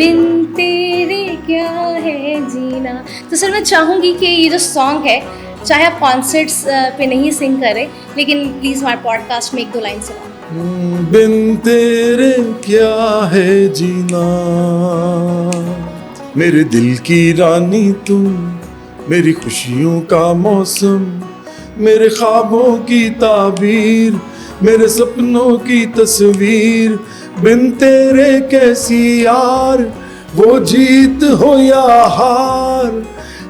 बिन तेरे क्या है जीना। तो सर मैं चाहूँगी कि ये जो सॉन्ग है, चाहे आप कॉन्सर्ट्स पे नहीं सिंग करें, लेकिन प्लीज़ हमारे पॉडकास्ट में एक दो लाइन सुनाओ। बिन तेरे क्या है जीना, मेरे दिल की रानी तुम, मेरी खुशियों का मौसम, मेरे ख्वाबों की ताबीर, मेरे सपनों की तस्वीर। बिन तेरे कैसी यार, वो जीत हो या हार,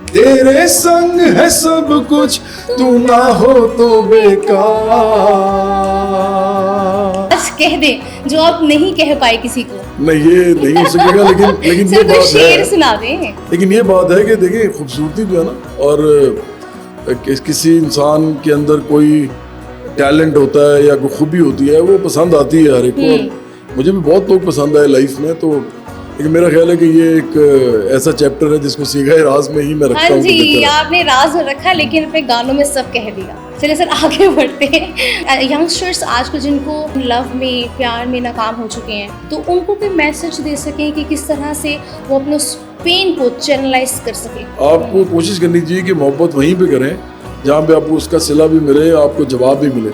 तेरे संग है सब कुछ, तू ना हो तो बेकार। बस कह दे जो आप नहीं कह पाए किसी को। नहीं ये नहीं हो सकेगा, लेकिन ये सर कोई बात शेर है, सुना दें। लेकिन ये बात है कि देखिए खूबसूरती जो है ना, और किसी इंसान के अंदर कोई टैलेंट होता है या कोई खूबी होती है, वो पसंद आती है हर एक को। और मुझे भी बहुत लोग पसंद आए लाइफ में, तो लेकिन मेरा ख्याल है कि ये एक ऐसा चैप्टर है जिसको सीखा है राज में ही मैं रखता हाँ हूँ। जी, आपने राज में रखा, लेकिन अपने गानों में सब कह दिया। चलिए सर आगे बढ़ते हैं। यंगस्टर्स आज को जिनको लव में, प्यार में नाकाम हो चुके हैं, तो उनको कोई मैसेज दे सकें कि किस तरह से वो अपने उस पेन को चैनलाइज कर सके। आपको कोशिश करनी चाहिए कि मोहब्बत वहीं पे करें जहाँ पे आपको उसका सिला भी मिले, आपको जवाब भी मिले।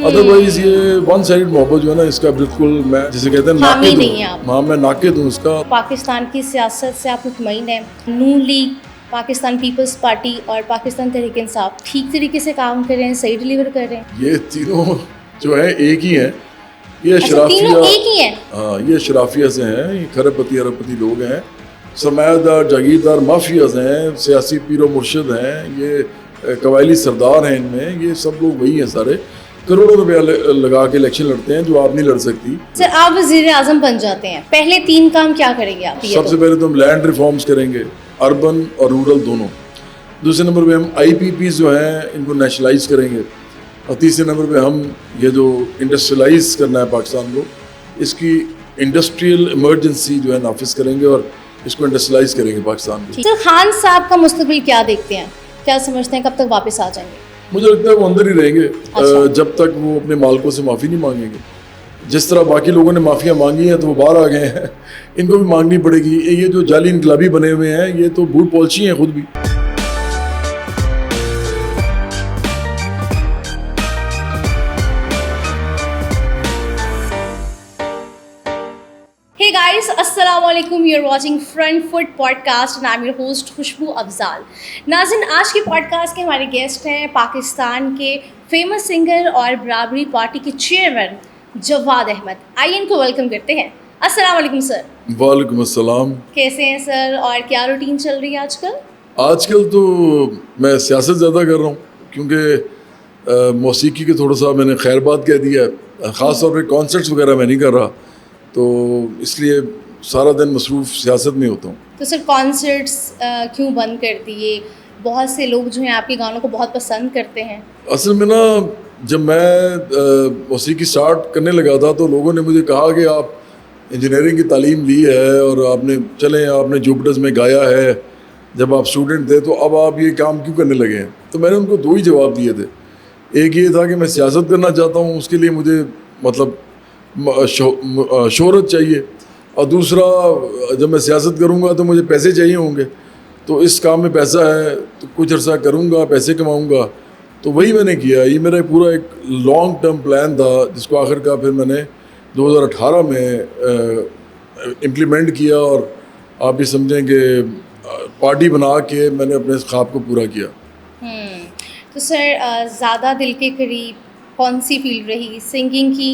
अदरवाइज ये वन साइड मोहब्बत जो है ना, इसका बिल्कुल मैं जिसे कहते हैं हामी नहीं है आप। हाँ मैं नाके दूं इसका। पाकिस्तान की सियासत से आप मुतमईन हैं? नून लीग, पाकिस्तान पीपल्स पार्टी और पाकिस्तान तहरीक इंसाफ ठीक तरीके से काम कर रहे हैं, सही डिलीवर कर रहे हैं? ये तीनों जो है एक ही हैं। ये अच्छा, तीनों एक ही हैं? हाँ, ये शराफिया से हैं, ये खरबपति अरबपति लोग हैं, सरमायादार जागीरदार माफियाज हैं, सियासी पीरो मुर्शिद हैं, ये कबायली सरदार हैं, इनमें ये सब लोग वही हैं सारे। करोड़ों रुपया लगा के इलेक्शन लड़ते हैं जो आप नहीं लड़ सकती। सर आप वजीर आजम बन जाते हैं, पहले 3 काम क्या करेंगे आप? सबसे पहले तो हम लैंड रिफॉर्म्स करेंगे, अर्बन और रूरल दोनों। दूसरे नंबर पे हम IPPs जो हैं इनको नेशनलाइज करेंगे, और तीसरे नंबर पे हम ये जो इंडस्ट्रियलाइज करना है पाकिस्तान को, इसकी इंडस्ट्रियल इमरजेंसी जो है नाफिज करेंगे और इसको इंडस्ट्रियलाइज करेंगे पाकिस्तान को। सर खान साहब का मुस्तकबिल क्या देखते हैं, क्या समझते हैं, कब तक वापस आ जाएंगे? मुझे लगता है वो अंदर ही रहेंगे अच्छा। जब तक वो अपने मालिकों से माफ़ी नहीं मांगेंगे। जिस तरह बाकी लोगों ने माफ़ियाँ मांगी हैं तो वो बाहर आ गए हैं, इनको भी मांगनी पड़ेगी। ये जो जाली इनकलाबी बने हुए हैं, ये तो बूढ़ पॉलिसी हैं खुद भी। Hey guys, अस्सलाम वालेकुम, you're watching Front Foot Podcast and I'm your host खुशबू अफजाल। नाज़रीन, आज के पॉडकास्ट के हमारे गेस्ट हैं पाकिस्तान के फेमस सिंगर और बराबरी पार्टी के चेयरमैन जवाद अहमद। आइए इनको वेलकम करते हैं। अस्सलाम वालेकुम सर। वालेकुम अस्सलाम। कैसे हैं सर, और क्या रूटीन चल रही है आजकल? आजकल तो मैं सियासत ज़्यादा कर रहा हूँ, क्योंकि मौसीकी के थोड़ा सा मैंने खैरबाद कह दिया है। ख़ास तौर पे कॉन्सर्ट्स वगैरह मैं नहीं कर रहा, तो इसलिए सारा दिन मसरूफ़ सियासत में होता हूँ। तो सर कॉन्सर्ट्स क्यों बंद कर दिए? बहुत से लोग जो हैं आपके गानों को बहुत पसंद करते हैं। असल में ना, जब मैं मौसीकी स्टार्ट करने लगा था तो लोगों ने मुझे कहा कि आप इंजीनियरिंग की तालीम ली है और आपने जुपिटर्स में गाया है जब आप स्टूडेंट थे, तो अब आप ये काम क्यों करने लगे हैं? तो मैंने उनको 2 ही जवाब दिए थे। एक ये था कि मैं सियासत करना चाहता हूँ, उसके लिए मुझे मतलब शोहरत चाहिए, और दूसरा जब मैं सियासत करूँगा तो मुझे पैसे चाहिए होंगे, तो इस काम में पैसा है तो कुछ अर्सा करूँगा, पैसे कमाऊँगा। तो वही मैंने किया। ये मेरा पूरा एक लॉन्ग टर्म प्लान था, जिसको आखिरकार फिर मैंने 2018 में इम्प्लीमेंट किया, और आप ये समझें कि पार्टी बना के मैंने अपने इस ख्वाब को पूरा किया। तो सर ज़्यादा दिल के करीब कौन सी फील्ड रही, सिंगिंग की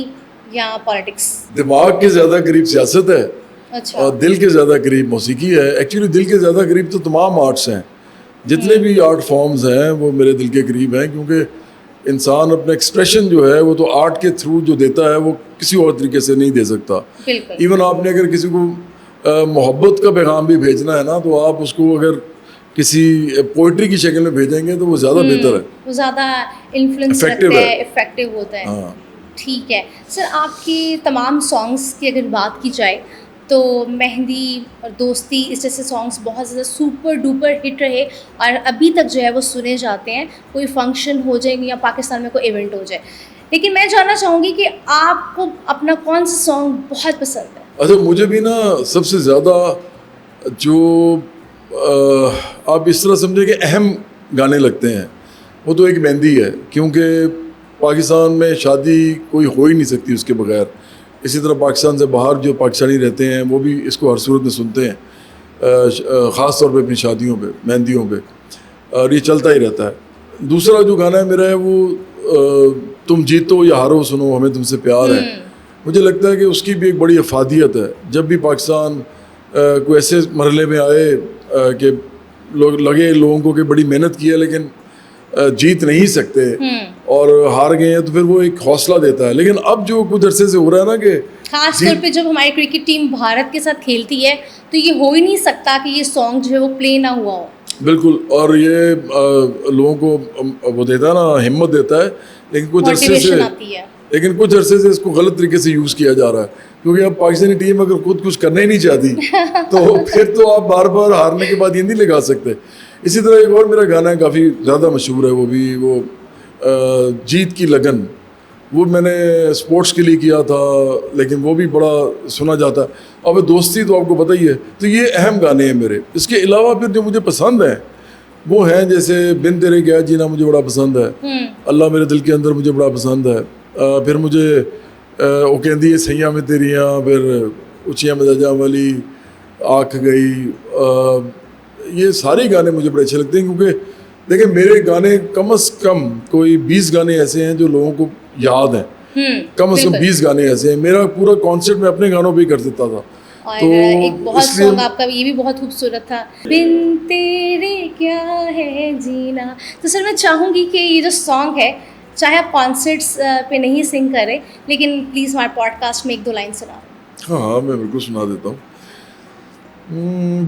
या पॉलिटिक्स? दिमाग के ज़्यादा करीब सियासत है। अच्छा। और दिल के ज़्यादा करीब मौसीकी है। एक्चुअली दिल के ज़्यादा करीब तो तमाम आर्ट्स हैं, जितने भी आर्ट फॉर्म्स हैं वो मेरे दिल के करीब हैं, क्योंकि इंसान अपना एक्सप्रेशन जो है वो तो आर्ट के थ्रू जो देता है वो किसी और तरीके से नहीं दे सकता। इवन आपने अगर किसी को मोहब्बत का पैगाम भी भेजना है ना, तो आप उसको अगर किसी पोइट्री की शक्ल में भेजेंगे तो वो ज़्यादा बेहतर है, वो ज़्यादा इन्फ्लुएंस करता है, इफेक्टिव होता है। हाँ। ठीक है सर, आपके तमाम सॉन्ग्स की अगर बात की जाए तो मेहंदी और दोस्ती इस जैसे सॉन्ग्स बहुत ज़्यादा सुपर डुपर हिट रहे, और अभी तक जो है वो सुने जाते हैं, कोई फंक्शन हो जाए या पाकिस्तान में कोई इवेंट हो जाए। लेकिन मैं जानना चाहूँगी कि आपको अपना कौन सा सॉन्ग बहुत पसंद है? अच्छा, मुझे भी ना सबसे ज़्यादा जो आप इस तरह समझे कि अहम गाने लगते हैं, वो तो एक मेहंदी है, क्योंकि पाकिस्तान में शादी कोई हो ही नहीं सकती उसके बगैर। इसी तरह पाकिस्तान से बाहर जो पाकिस्तानी रहते हैं वो भी इसको हर सूरत में सुनते हैं, ख़ास तौर पे अपनी शादियों पे, मेहंदियों पे, और ये चलता ही रहता है। दूसरा जो गाना है मेरा है वो तुम जीतो या हारो सुनो हमें तुमसे प्यार है। मुझे लगता है कि उसकी भी एक बड़ी अफादियत है। जब भी पाकिस्तान कोई ऐसे मरहले में आए कि लोगों को कि बड़ी मेहनत की है लेकिन जीत नहीं सकते और हार गए हैं, तो फिर वो एक हौसला देता है। लेकिन अब जो कुछ अरसे से हो रहा है ना कि खास तौर पे जब हमारी क्रिकेट टीम भारत के साथ खेलती है तो ये हो ही नहीं सकता कि ये सॉन्ग जो है वो प्ले ना हुआ हो। बिल्कुल, और ये लोगों को वो देता है ना, हिम्मत देता है। लेकिन कुछ अरसे से इसको गलत तरीके से यूज़ किया जा रहा है, क्योंकि अब पाकिस्तानी टीम अगर खुद कुछ करना ही नहीं चाहती तो फिर तो आप बार बार हारने के बाद ये नहीं लगा सकते। इसी तरह एक और मेरा गाना है, काफ़ी ज़्यादा मशहूर है वो भी, वो जीत की लगन। वो मैंने स्पोर्ट्स के लिए किया था, लेकिन वो भी बड़ा सुना जाता है। अब दोस्ती तो आपको पता ही है। तो ये अहम गाने हैं मेरे। इसके अलावा फिर जो मुझे पसंद है वो हैं, जैसे बिन तेरे क्या जीना मुझे बड़ा पसंद है, अल्लाह मेरे दिल के अंदर मुझे बड़ा पसंद है। फिर मुझे वो कहती है सैया में तेरियाँ, फिर उचियाँ मजाजा वाली, आँख गई, ये सारे गाने मुझे बड़े अच्छे लगते हैं। क्योंकि देखिए मेरे गाने कम अज़ कम कोई 20 गाने ऐसे हैं जो लोगों को याद हैं, कम अज़ कम 20 गाने ऐसे हैं। मेरा पूरा कॉन्सर्ट मैं अपने गानों पे ही कर देता था। और तो एक बहुत सॉन्ग आपका ये भी बहुत खूबसूरत था, बिन तेरे क्या है जीना। तो सर मैं चाहूँगी कि ये जो सॉन्ग है, चाहे आप कॉन्सर्ट्स पे नहीं सिंग करें, लेकिन प्लीज़ हमारे पॉडकास्ट में 1-2 लाइन सुना। हाँ, मैं बिल्कुल सुना देता हूँ।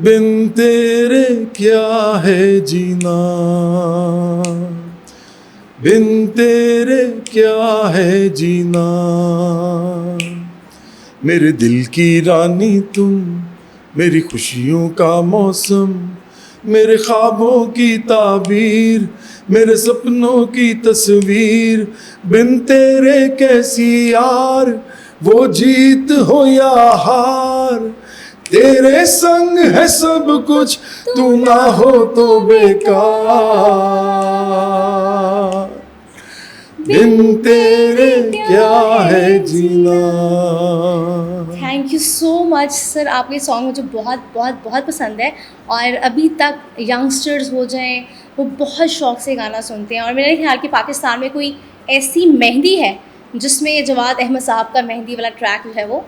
बिन तेरे क्या है जीना, बिन तेरे क्या है जीना, मेरे दिल की रानी तुम, मेरी खुशियों का मौसम, मेरे ख्वाबों की ताबीर, मेरे सपनों की तस्वीर। बिन तेरे कैसी यार, वो जीत हो या हार, तेरे संग है सब कुछ, तू ना हो तो बेकार। बिन तेरे क्या है जीना। Thank you so much sir, आपके सॉन्ग मुझे बहुत बहुत बहुत पसंद है। और अभी तक यंगस्टर्स हो जाएं, वो बहुत शौक़ से गाना सुनते हैं। और मेरे ख्याल कि पाकिस्तान में कोई ऐसी मेहंदी है जिसमें जवाद अहमद साहब का मेहंदी वाला ट्रैक जो है वो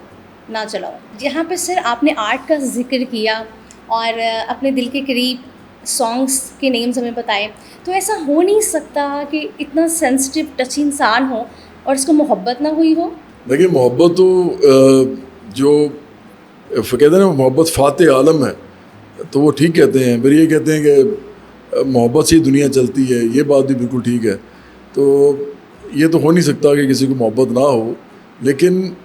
ना चला हो। यहाँ पे सर आपने आर्ट का जिक्र किया और अपने दिल के करीब सॉन्ग्स के नेम्स हमें बताए, तो ऐसा हो नहीं सकता कि इतना सेंसिटिव टच इंसान हो और उसको मोहब्बत ना हुई हो। देखिए मोहब्बत तो जो कहते हैं ना, मोहब्बत फ़ाते आलम है, तो वो ठीक कहते हैं। फिर ये कहते हैं कि मोहब्बत से ही दुनिया चलती है, ये बात भी बिल्कुल ठीक है। तो ये तो हो नहीं सकता कि किसी को मोहब्बत ना हो, लेकिन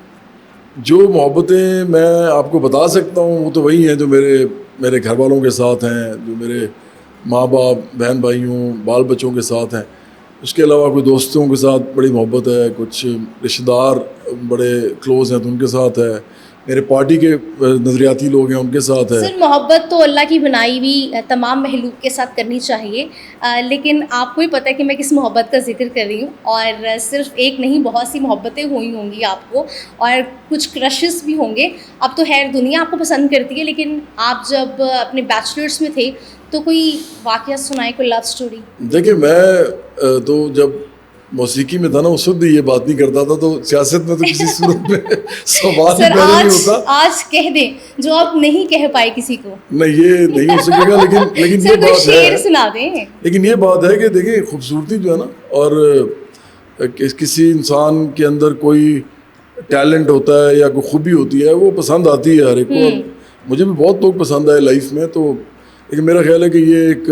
जो मोहब्बतें मैं आपको बता सकता हूँ वो तो वही हैं जो मेरे घर वालों के साथ हैं, जो मेरे माँ बाप, बहन भाइयों, बाल बच्चों के साथ हैं। उसके अलावा कोई दोस्तों के साथ बड़ी मोहब्बत है, कुछ रिश्तेदार बड़े क्लोज़ हैं तो उनके साथ है, मेरे पार्टी के नज़रियाती लोग हैं उनके साथ है। सर मोहब्बत तो अल्लाह की बनाई हुई तमाम महलूक के साथ करनी चाहिए, लेकिन आपको ही पता है कि मैं किस मोहब्बत का जिक्र कर रही हूँ। और सिर्फ एक नहीं, बहुत सी मोहब्बतें हुई होंगी आपको और कुछ क्रशेस भी होंगे। अब तो खैर दुनिया आपको पसंद करती है, लेकिन आप जब अपने बैचलर्स में थे तो कोई वाक़या सुनाए, कोई लव स्टोरी। देखिए मैं तो जब मौसीकी में था ना, उस वक्त ये बात नहीं करता था, तो सियासत में तो किसी सूरत में सवाल ही पैदा नहीं होता। आज कह दें जो आप नहीं कह पाए किसी को। नहीं, ये नहीं हो सकेगा, लेकिन ये बात शेर सुना दें। लेकिन ये बात है कि देखिए खूबसूरती जो है ना, और किसी इंसान के अंदर कोई टैलेंट होता है या कोई खूबी होती है, वो पसंद आती है हर एक को। मुझे भी बहुत लोग पसंद आए लाइफ में, तो लेकिन मेरा ख्याल है कि ये एक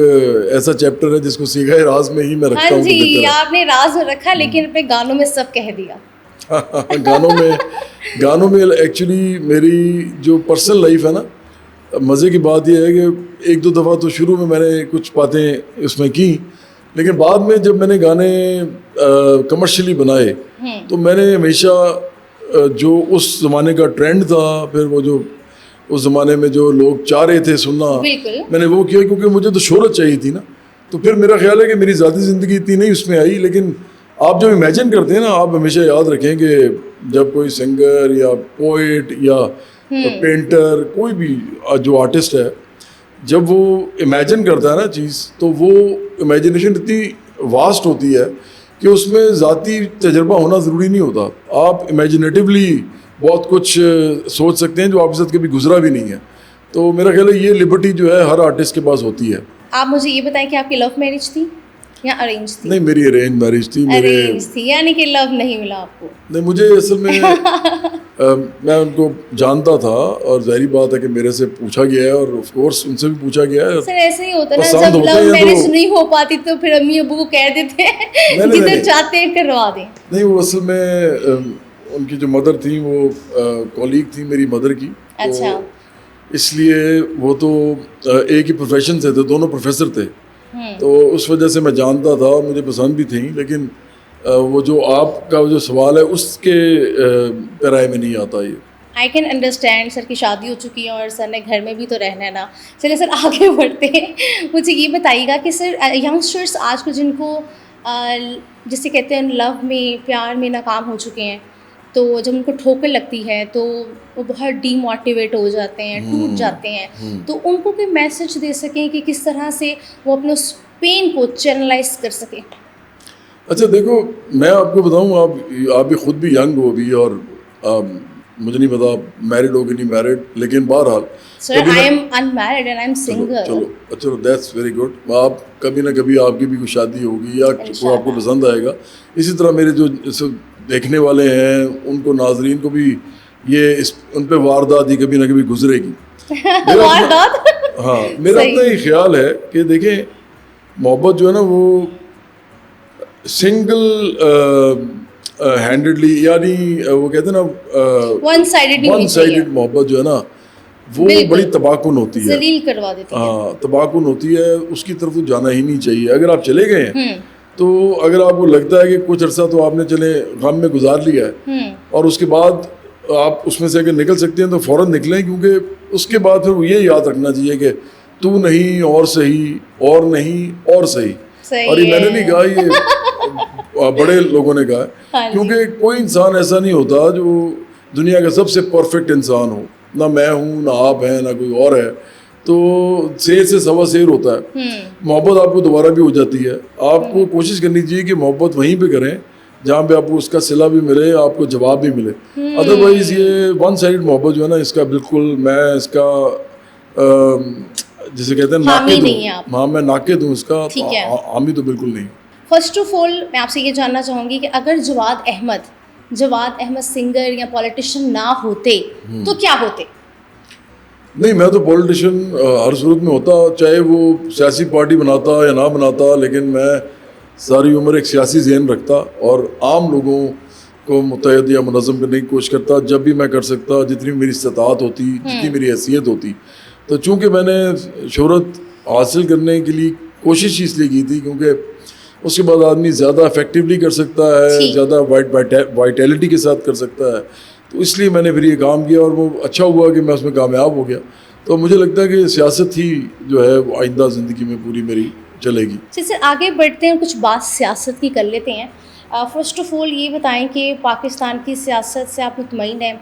ऐसा चैप्टर है जिसको सीखा है राज में ही मैं रखता हूँ। हाँ जी, आपने राज में रखा, लेकिन अपने गानों में सब कह दिया। गानों में एक्चुअली मेरी जो पर्सनल लाइफ है ना, मज़े की बात यह है कि एक दो दफ़ा तो शुरू में मैंने कुछ बातें उसमें की, लेकिन बाद में जब मैंने गाने कमर्शियली बनाए तो मैंने हमेशा जो उस ज़माने का ट्रेंड था, फिर वो जो उस ज़माने में जो लोग चाह रहे थे सुनना, बिल्कुल। मैंने वो किया क्योंकि मुझे तो शोहरत चाहिए थी ना। तो फिर मेरा ख्याल है कि मेरी ज़ाती ज़िंदगी इतनी नहीं उसमें आई, लेकिन आप जब इमेजिन करते हैं ना, आप हमेशा याद रखें कि जब कोई सिंगर या पोइट या पेंटर, कोई भी जो आर्टिस्ट है, जब वो इमेजिन करता है ना चीज़, तो वो इमेजिनेशन इतनी वास्ट होती है कि उसमें ज़ाती तजर्बा होना ज़रूरी नहीं होता। आप इमेजिनेटिवली बहुत कुछ सोच सकते हैं जो आपके साथ कभी गुजरा भी नहीं है। तो मेरा ख्याल है ये लिबर्टी जो है हर आर्टिस्ट के पास होती है। आप मुझे ये बताएं कि आपकी लव मैरिज थी या अरेंज थी? नहीं, मेरी अरेंज मैरिज थी। अरेंज थी, यानी कि लव नहीं मिला आपको? नहीं, मुझे असल में मैं उनको जानता था और जाहिर बात है कि मेरे से पूछा गया है और ऑफ कोर्स उनसे भी पूछा गया है। सर ऐसे ही होता है ना, पसंद जब होते लव हैं मैरिज तो- नहीं हो पाती तो फिर अम्मी अबू को कह देते हैं नहीं, जिधर नहीं। चाहते हैं करवा दें। नहीं, वो असल में उनकी जो मदर थी वो कॉलीग थी मेरी मदर की। अच्छा। तो इसलिए वो तो एक ही प्रोफेशन से थे, दोनों प्रोफेसर थे। तो उस वजह से मैं जानता था, मुझे पसंद भी थी। लेकिन वो जो आपका जो सवाल है उसके पैराए में नहीं आता ये। आई कैन अंडरस्टैंड सर की शादी हो चुकी है और सर ने घर में भी तो रहना है ना। चलिए सर आगे बढ़ते हैं। मुझे ये बताइएगा कि सर यंगस्टर्स आज को जिनको जिसे कहते हैं लव में, प्यार में नाकाम हो चुके हैं, तो जब उनको ठोकर लगती है तो वो बहुत डीमोटिवेट हो जाते हैं, टूट जाते हैं। तो उनको कोई मैसेज दे सकें कि किस तरह से वो अपने उस पेन को चैनलाइज कर सकें? अच्छा देखो, मैं आपको बताऊं, आप भी खुद भी यंग हो अभी, और मुझे नहीं पता मैरिड हो कि नहीं मैरिड, लेकिन बहरहाल sir I am unmarried and I am single. चलो दैट्स वेरी गुड। आप कभी ना कभी आपकी भी कोई शादी होगी या कोई आपको पसंद आएगा। इसी तरह मेरे जो देखने वाले हैं उनको, नाजरीन को भी ये उन पे वारदात ही कभी ना कभी गुजरेगी। वारदात? हाँ, मेरा अपना ये ख्याल है कि देखें, मोहब्बत जो है ना वो सिंगल हैंडेडली, यानी वो कहते हैं ना वन साइडेड मोहब्बत जो है ना वो बड़ी तबाकुन होती है, जलील करवा देती है। हाँ, तबाकुन होती है। उसकी तरफ तो जाना ही नहीं चाहिए। अगर आप चले गए हैं तो अगर आपको लगता है कि कुछ अर्सा तो आपने चले गम में गुजार लिया है और उसके बाद आप उसमें से अगर निकल सकते हैं तो फ़ौरन निकलें, क्योंकि उसके बाद फिर ये याद रखना चाहिए कि तू नहीं और सही, और नहीं और सही। और ये मैंने नहीं कहा, ये बड़े लोगों ने कहा, क्योंकि कोई इंसान ऐसा नहीं होता जो दुनिया का सबसे परफेक्ट इंसान हो। ना मैं हूँ, ना आप हैं, ना कोई और है। तो शेर से सवा शेर होता है। मोहब्बत आपको दोबारा भी हो जाती है। आपको कोशिश करनी चाहिए कि मोहब्बत वहीं पे करें जहाँ पे आपको उसका सिला भी मिले, आपको जवाब भी मिले। अदरवाइज ये वन साइडेड मोहब्बत जो है ना, इसका बिल्कुल मैं इसका जिसे कहते हैं नाक़िद हूँ। हाँ, मैं नाक़िद हूँ इसका, हामी तो बिल्कुल नहीं। फर्स्ट ऑफ ऑल मैं आपसे ये जानना चाहूँगी कि अगर जवाद अहमद सिंगर या पॉलिटिशियन ना होते तो क्या होते? नहीं, मैं तो पॉलिटिशियन हर सूरत में होता, चाहे वो सियासी पार्टी बनाता या ना बनाता। लेकिन मैं सारी उम्र एक सियासी ज़हन रखता और आम लोगों को मुत्तहद या मुनज़्ज़म करने की कोशिश करता जब भी मैं कर सकता, जितनी मेरी इस्तात होती, जितनी मेरी हैसियत होती। तो चूँकि मैंने शोहरत हासिल करने के लिए कोशिश इसलिए की थी क्योंकि उसके बाद आदमी ज़्यादा इफेक्टिवली कर सकता है, ज़्यादा वाइटैलिटी के साथ कर सकता है। तो इसलिए मैंने फिर ये काम किया और वो अच्छा हुआ कि मैं उसमें कामयाब हो गया। तो मुझे लगता है कि सियासत ही जो है वो आइंदा ज़िंदगी में पूरी मेरी चलेगी। जैसे आगे बढ़ते हैं, कुछ बात सियासत की कर लेते हैं। फ़र्स्ट ऑफ ऑल ये बताएं कि पाकिस्तान की सियासत से आप मुतमईन हैं?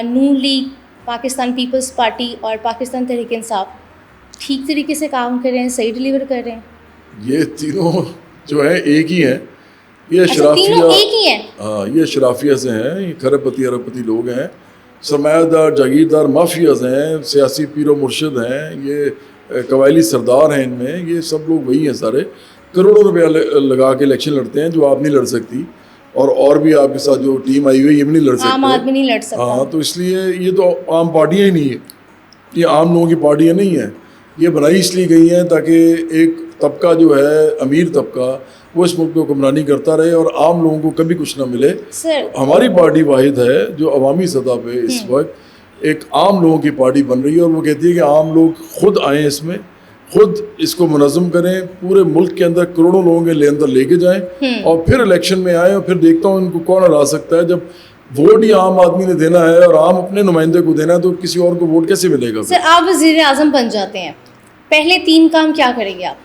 नून लीग, पाकिस्तान पीपल्स पार्टी और पाकिस्तान तहरीक इंसाफ ठीक तरीके से काम कर रहे हैं, सही डिलीवर कर रहे हैं? ये तीनों जो है एक ही हैं। ये तीनों एक ही हैं? हाँ, ये शराफिया से हैं। ये खरबपति अरबपति लोग हैं, सरमायादार जागीरदार माफियाज हैं, सियासी पीरो मुर्शिद हैं, ये कबायली सरदार हैं। इनमें ये सब लोग वही हैं सारे। करोड़ों रुपया लगा के इलेक्शन लड़ते हैं जो आप नहीं लड़ सकती, और भी आपके साथ जो टीम आई हुई है ये भी नहीं लड़ सकते, आम आदमी नहीं लड़ सकता। हाँ, तो इसलिए ये तो आम पार्टियाँ ही नहीं है, ये आम लोगों की पार्टियाँ नहीं हैं। ये बनाई इसलिए गई हैं ताकि एक तबका जो है अमीर तबका वो इस मुल्क को हुक्मरानी करता रहे और आम लोगों को कभी कुछ ना मिले। हमारी पार्टी वाहिद है जो अवामी सतह पे इस वक्त एक आम लोगों की पार्टी बन रही है और वो कहती है कि आम लोग खुद आएँ, इसमें खुद इसको मुनज़्ज़म करें, पूरे मुल्क के अंदर करोड़ों लोगों के अंदर लेके जाएं और फिर इलेक्शन में आए और फिर देखता हूँ इनको कौन हरा सकता है। जब वोट ही आम आदमी ने देना है और आम अपने नुमाइंदे को देना है, तो किसी और को वोट कैसे मिलेगा? सर आप वजीर आजम बन जाते हैं, पहले 3 काम क्या करेंगे आप?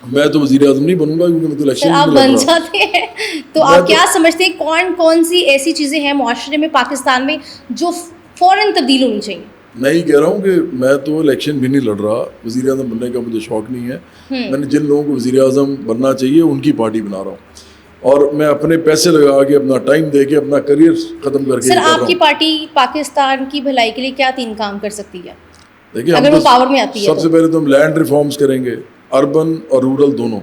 मैं तो वजीर आजम नहीं बनूंगा क्योंकि मैं तो इलेक्शन सर आप नहीं लड़ बन रहा। जाते हैं तो मैं आप तो- क्या समझते हैं कौन कौन सी ऐसी चीज़ें हैं मुआशरे में पाकिस्तान में जो फ़ौरन तब्दील होनी चाहिए? मैं ही कह रहा हूँ कि मैं तो इलेक्शन भी नहीं लड़ रहा, वजीर आजम बनने का मुझे शौक नहीं है। मैंने जिन लोगों को वजीर आजम बनना चाहिए उनकी पार्टी बना रहा हूँ और मैं अपने पैसे लगा के, अपना टाइम दे के, अपना करियर ख़त्म करके सर कर रहा आपकी हूँ। पार्टी पाकिस्तान की भलाई के लिए क्या 3 काम कर सकती है देखिए, अगर हम वो तो पावर में आती है? सबसे पहले तो हम लैंड रिफॉर्म्स करेंगे, अर्बन और रूरल दोनों।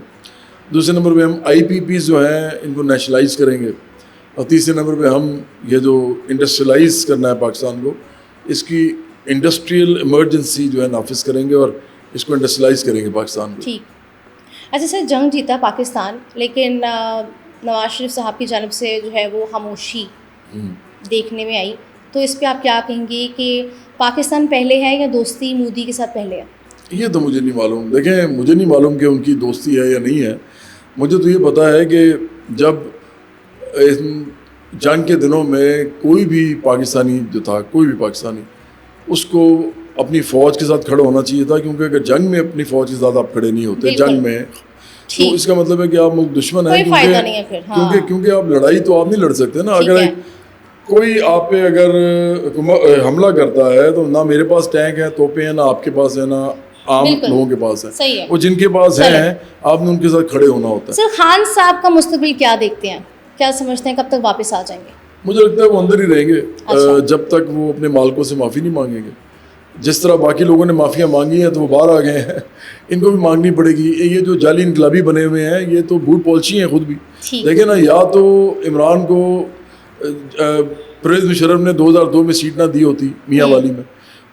दूसरे नंबर पे हम IPPs जो हैं इनको नेशनलाइज करेंगे और तीसरे नंबर पे हम ये जो इंडस्ट्रियलाइज करना है पाकिस्तान को, इसकी इंडस्ट्रियल इमरजेंसी जो है नाफिज करेंगे और इसको इंडस्ट्रियलाइज करेंगे पाकिस्तान को। ठीक। अच्छा सर, जंग जीता पाकिस्तान, लेकिन नवाज शरीफ साहब की जानब से जो है वो खामोशी देखने में आई, तो इस पे आप क्या कहेंगे कि पाकिस्तान पहले है या दोस्ती मोदी के साथ पहले है? ये तो मुझे नहीं मालूम। देखें, मुझे नहीं मालूम कि उनकी दोस्ती है या नहीं है। मुझे तो ये पता है कि जब इस जंग के दिनों में कोई भी पाकिस्तानी जो था, कोई भी पाकिस्तानी, उसको अपनी फ़ौज के साथ खड़ा होना चाहिए था, क्योंकि अगर जंग में अपनी फ़ौज के साथ आप खड़े नहीं होते बिल्कुल। जंग में, तो ठीक। इसका मतलब है कि आप मुल्क दुश्मन है। कोई फायदा नहीं है फिर। हाँ। क्योंकि आप लड़ाई तो आप नहीं लड़ सकते ना। ठीक अगर है। कोई आप पे अगर हमला करता है तो ना मेरे पास टैंक है, तोपें हैं, ना आपके पास है, ना आम बिल्कुल। लोगों के पास है। सही है। वो जिनके पास सही है आपने उनके साथ खड़े होना होता है। सर खान साहब का मुस्तकबिल क्या देखते हैं, क्या समझते हैं कब तक वापस आ जाएंगे? मुझे लगता है वो अंदर ही रहेंगे अच्छा। जब तक वो अपने मालिकों से माफ़ी नहीं मांगेंगे। जिस तरह बाकी लोगों ने माफ़ियाँ मांगी हैं तो वो बाहर आ गए हैं, इनको भी मांगनी पड़ेगी। ये जो जाली इनकलाबी बने हुए हैं, ये तो भूल पॉलिसी हैं खुद भी। ठीक। देखिए ना, या तो इमरान को परवेज़ मुशर्रफ ने 2002 में सीट ना दी होती मियाँ वाली में,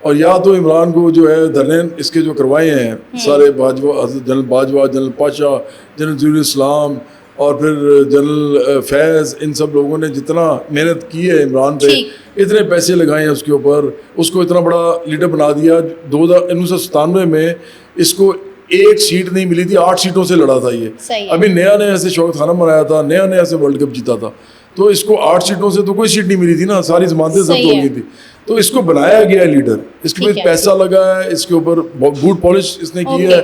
और या तो इमरान को जो है धरने इसके जो करवाए हैं सारे Bajwa, general Bajwa, general Pasha, general Zul Islam और फिर जनरल फैज़, इन सब लोगों ने जितना मेहनत की है इमरान पे, इतने पैसे लगाए हैं उसके ऊपर, उसको इतना बड़ा लीडर बना दिया। 1997 में इसको 1 सीट नहीं मिली थी, 8 सीटों से लड़ा था ये। सही है। अभी नया नया से शौकत खाना बनाया था, नया नया से वर्ल्ड कप जीता था, तो इसको 8 सीटों से तो कोई सीट नहीं मिली थी ना, सारी जमानतें जब्त सही हो है। गई थी। तो इसको बनाया गया है लीडर, इसके ठीक ऊपर है। पैसा लगा है, इसके ऊपर बूट पॉलिश इसने की ओके। है।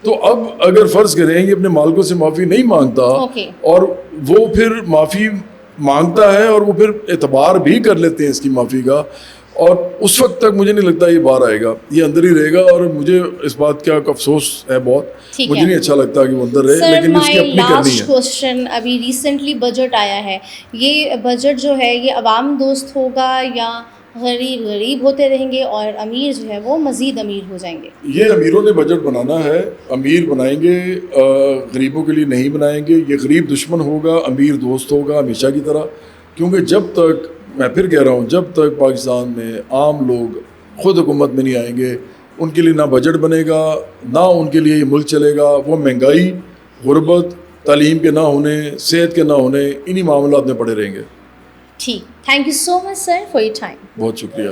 तो अब अगर फर्ज करें ये अपने मालिकों से माफ़ी नहीं मांगता ओके। और वो फिर माफ़ी मांगता है और वो फिर एतबार भी कर लेते हैं इसकी माफ़ी का, और उस वक्त तक मुझे नहीं लगता ये बाहर आएगा, ये अंदर ही रहेगा। और मुझे इस बात का अफसोस है बहुत, ठीक मुझे है। नहीं अच्छा लगता कि वो अंदर रहे, सर लेकिन उसकी माय अपनी करनी लास्ट है। क्वेश्चन, अभी रिसेंटली बजट आया है, ये बजट जो है ये अवाम दोस्त होगा या गरीब गरीब होते रहेंगे और अमीर जो है वो मज़ीद अमीर हो जाएंगे? ये अमीरों ने बजट बनाना है, अमीर बनाएंगे, गरीबों के लिए नहीं बनाएंगे। ये गरीब दुश्मन होगा, अमीर दोस्त होगा हमेशा की तरह। क्योंकि जब तक, मैं फिर कह रहा हूँ, जब तक पाकिस्तान में आम लोग खुद हुकूमत में नहीं आएंगे, उनके लिए ना बजट बनेगा, ना उनके लिए ये मुल्क चलेगा। वो महंगाई, गुर्बत, तालीम के ना होने, सेहत के ना होने, इन्हीं मामलात में पड़े रहेंगे। ठीक। Thank you so much sir for your time. बहुत शुक्रिया।